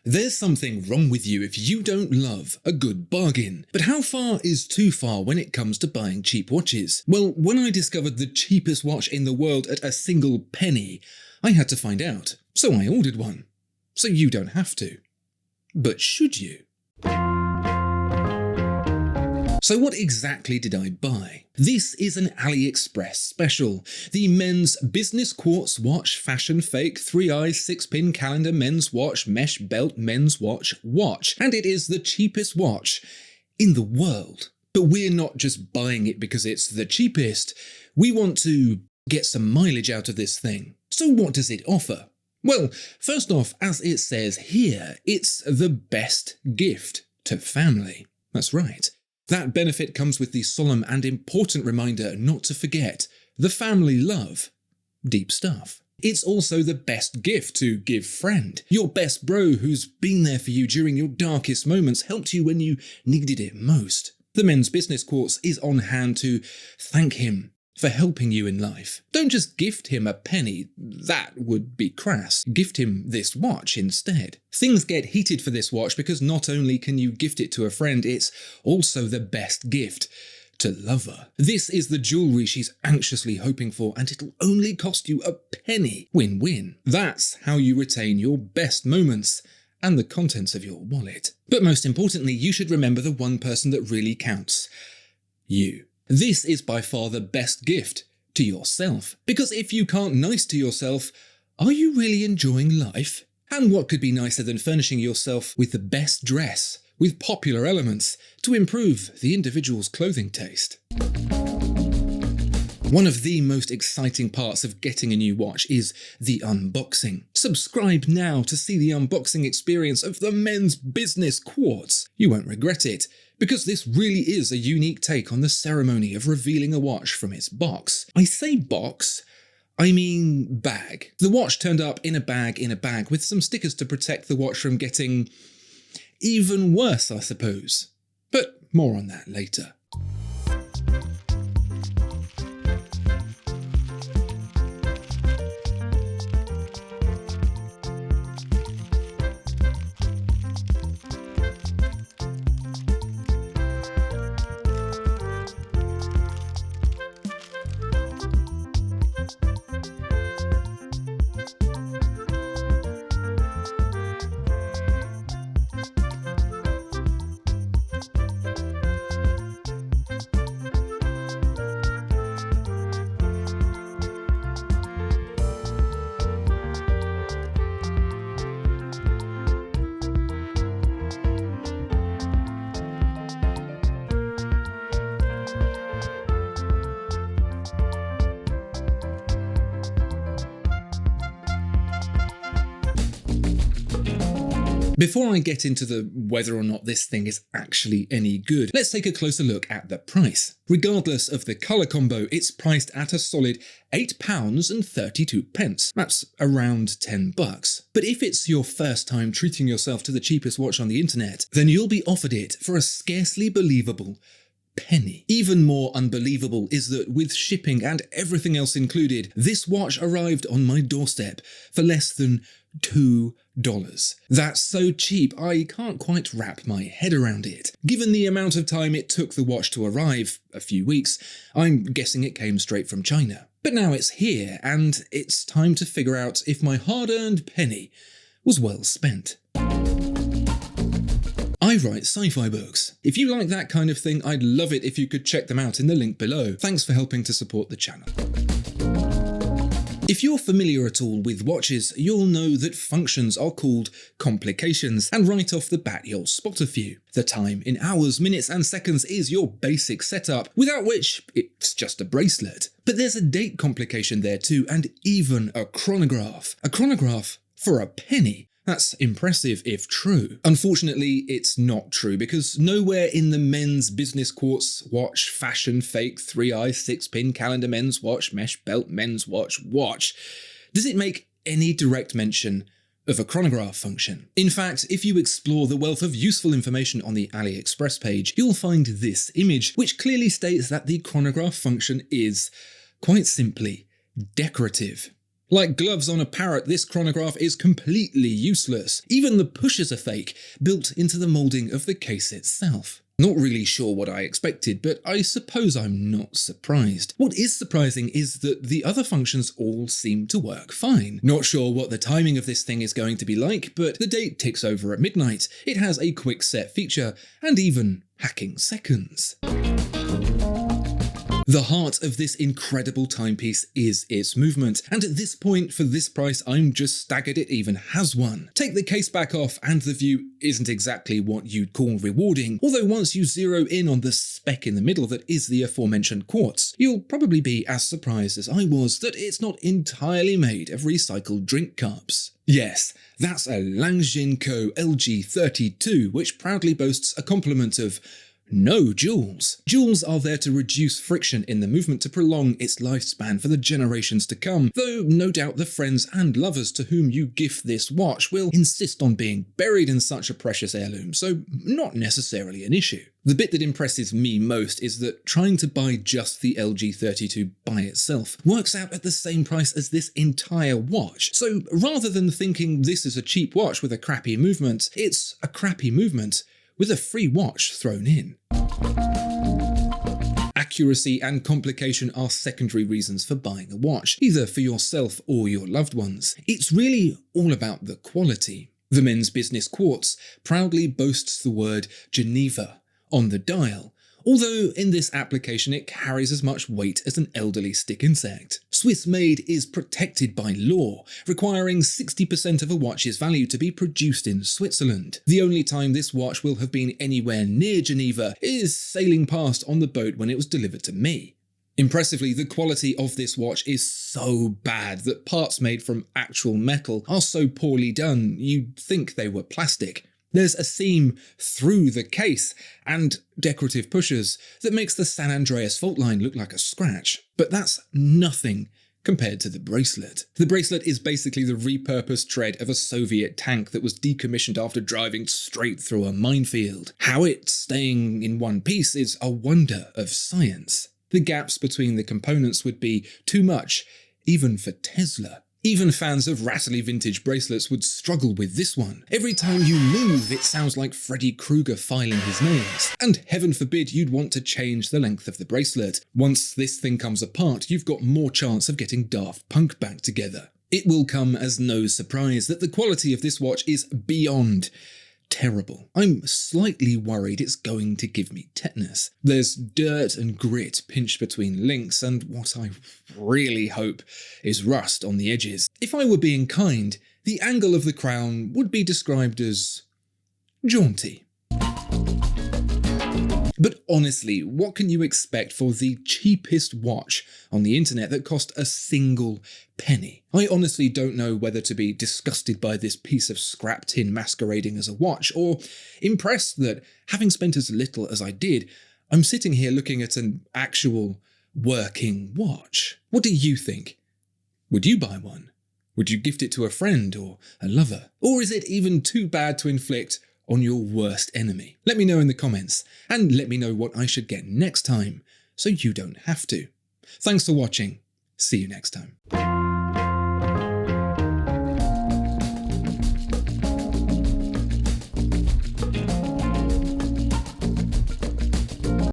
There's something wrong with you if you don't love a good bargain. But how far is too far when it comes to buying cheap watches? Well, when I discovered the cheapest watch in the world at a single penny, I had to find out. So I ordered one. So you don't have to. But should you? So what exactly did I buy? This is an Aliexpress special. The men's business quartz watch, fashion fake, 3-eye, 6-pin calendar men's watch, mesh belt men's watch. And it is the cheapest watch in the world. But we're not just buying it because it's the cheapest. We want to get some mileage out of this thing. So what does it offer? Well, first off, as it says here, it's the best gift to family. That's right. That benefit comes with the solemn and important reminder not to forget the family love. Deep stuff. It's also the best gift to give friend. Your best bro who's been there for you during your darkest moments, helped you when you needed it most. The men's business quartz is on hand to thank him for helping you in life. Don't just gift him a penny, that would be crass. Gift him this watch instead. Things get heated for this watch because not only can you gift it to a friend, it's also the best gift to lover. This is the jewellery she's anxiously hoping for, and it'll only cost you a penny. Win-win. That's how you retain your best moments and the contents of your wallet. But most importantly, you should remember the one person that really counts. You. This is by far the best gift to yourself. Because if you can't nice to yourself, are you really enjoying life? And what could be nicer than furnishing yourself with the best dress, with popular elements, to improve the individual's clothing taste? One of the most exciting parts of getting a new watch is the unboxing. Subscribe now to see the unboxing experience of the men's business quartz. You won't regret it, because this really is a unique take on the ceremony of revealing a watch from its box. I say box, I mean bag. The watch turned up in a bag with some stickers to protect the watch from getting even worse, I suppose. But more on that later. Before I get into whether or not this thing is actually any good, let's take a closer look at the price. Regardless of the colour combo, it's priced at a solid £8.32. That's around $10. But if it's your first time treating yourself to the cheapest watch on the internet, then you'll be offered it for a scarcely believable penny. Even more unbelievable is that with shipping and everything else included, this watch arrived on my doorstep for less than $2. That's so cheap, I can't quite wrap my head around it. Given the amount of time it took the watch to arrive, a few weeks, I'm guessing it came straight from China. But now it's here, and it's time to figure out if my hard-earned penny was well spent. I write sci-fi books. If you like that kind of thing, I'd love it if you could check them out in the link below. Thanks for helping to support the channel. If you're familiar at all with watches, you'll know that functions are called complications, and right off the bat you'll spot a few. The time in hours, minutes and seconds is your basic setup, without which it's just a bracelet. But there's a date complication there too, and even a chronograph. A chronograph for a penny. That's impressive if true. Unfortunately, it's not true, because nowhere in the men's business quartz watch, fashion fake, 3-eye, 6-pin calendar men's watch, mesh belt men's watch does it make any direct mention of a chronograph function. In fact, if you explore the wealth of useful information on the Aliexpress page, you'll find this image, which clearly states that the chronograph function is, quite simply, decorative. Like gloves on a parrot, this chronograph is completely useless. Even the pushers are fake, built into the moulding of the case itself. Not really sure what I expected, but I suppose I'm not surprised. What is surprising is that the other functions all seem to work fine. Not sure what the timing of this thing is going to be like, but the date ticks over at midnight. It has a quick set feature, and even hacking seconds. The heart of this incredible timepiece is its movement, and at this point, for this price, I'm just staggered it even has one. Take the case back off and the view isn't exactly what you'd call rewarding, although once you zero in on the speck in the middle that is the aforementioned Quartz, you'll probably be as surprised as I was that it's not entirely made of recycled drink cups. Yes, that's a Langjin-Co LG32, which proudly boasts a complement of no joules. Joules are there to reduce friction in the movement to prolong its lifespan for the generations to come, though no doubt the friends and lovers to whom you gift this watch will insist on being buried in such a precious heirloom, so not necessarily an issue. The bit that impresses me most is that trying to buy just the LG32 by itself works out at the same price as this entire watch. So rather than thinking this is a cheap watch with a crappy movement, it's a crappy movement with a free watch thrown in. Accuracy and complication are secondary reasons for buying a watch, either for yourself or your loved ones. It's really all about the quality. The men's business Quartz proudly boasts the word Geneva on the dial, although in this application it carries as much weight as an elderly stick insect. Swiss made is protected by law, requiring 60% of a watch's value to be produced in Switzerland. The only time this watch will have been anywhere near Geneva is sailing past on the boat when it was delivered to me. Impressively, the quality of this watch is so bad that parts made from actual metal are so poorly done you'd think they were plastic. There's a seam through the case and decorative pushers that makes the San Andreas fault line look like a scratch. But that's nothing compared to the bracelet. The bracelet is basically the repurposed tread of a Soviet tank that was decommissioned after driving straight through a minefield. How it's staying in one piece is a wonder of science. The gaps between the components would be too much, even for Tesla. Even fans of rattly vintage bracelets would struggle with this one. Every time you move, it sounds like Freddy Krueger filing his nails. And heaven forbid you'd want to change the length of the bracelet. Once this thing comes apart, you've got more chance of getting Daft Punk back together. It will come as no surprise that the quality of this watch is beyond terrible. I'm slightly worried it's going to give me tetanus. There's dirt and grit pinched between links, and what I really hope is rust on the edges. If I were being kind, the angle of the crown would be described as jaunty. But honestly, what can you expect for the cheapest watch on the internet that cost a single penny? I honestly don't know whether to be disgusted by this piece of scrap tin masquerading as a watch, or impressed that, having spent as little as I did, I'm sitting here looking at an actual working watch. What do you think? Would you buy one? Would you gift it to a friend or a lover? Or is it even too bad to inflict on your worst enemy? Let me know in the comments, and let me know what I should get next time, so you don't have to. Thanks for watching. See you next time.